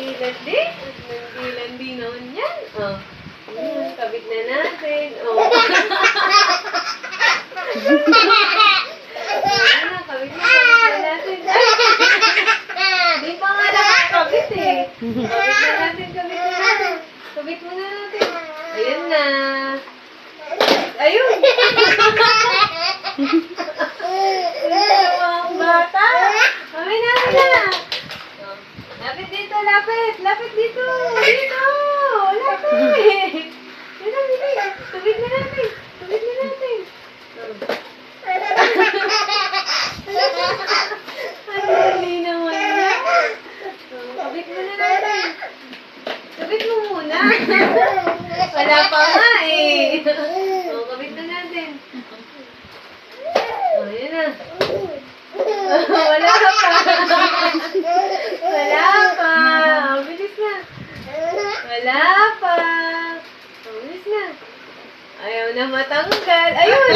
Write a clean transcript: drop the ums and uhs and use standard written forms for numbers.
Landi-landi. Landi-landi naman yan. Oh. Kabit na natin. Oh. Ayan na, kabit na natin. Di pa nga nakakabit eh. Kabit na natin. Kabit muna natin. Ayan na. Ayun! Ang bata! Kami na! Lapit dito, lapit! Lapit dito! Dito! Lapit! Dito, dito! Tubig na natin! Tubig na natin! Ang dali naman na! Tubig mo na natin! Tubig mo muna! Wala pa nga eh! Kabit na natin! Ayan na! Wala pa! Wala pa! Bilis na! Wala pa! Bilis na! Ayaw na matanggal! Ayun!